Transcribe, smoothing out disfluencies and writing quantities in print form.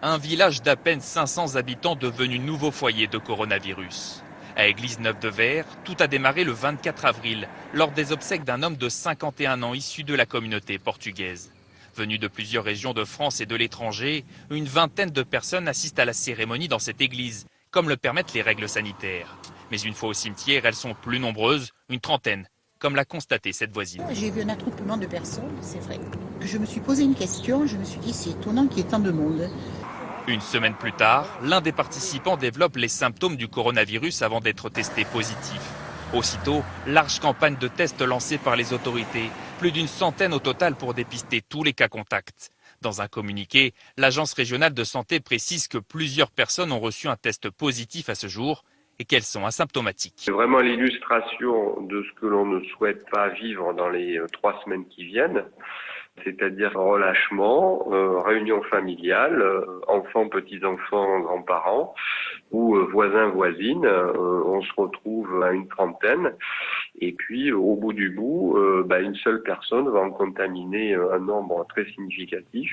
Un village d'à peine 500 habitants devenu nouveau foyer de coronavirus. À Église-Neuve-de-Ver, tout a démarré le 24 avril, lors des obsèques d'un homme de 51 ans issu de la communauté portugaise. Venu de plusieurs régions de France et de l'étranger, une vingtaine de personnes assistent à la cérémonie dans cette église, comme le permettent les règles sanitaires. Mais une fois au cimetière, elles sont plus nombreuses, une trentaine, comme l'a constaté cette voisine. J'ai vu un attroupement de personnes, c'est vrai. Je me suis posé une question, je me suis dit c'est étonnant qu'il y ait tant de monde. Une semaine plus tard, l'un des participants développe les symptômes du coronavirus avant d'être testé positif. Aussitôt, large campagne de tests lancée par les autorités, plus d'une centaine au total pour dépister tous les cas contacts. Dans un communiqué, l'agence régionale de santé précise que plusieurs personnes ont reçu un test positif à ce jour et qu'elles sont asymptomatiques. C'est vraiment l'illustration de ce que l'on ne souhaite pas vivre dans les 3 semaines qui viennent, c'est-à-dire relâchement, réunion familiale, enfants, petits-enfants, grands-parents ou voisins, voisines. On se retrouve à une trentaine et puis au bout du bout, une seule personne va en contaminer un nombre très significatif.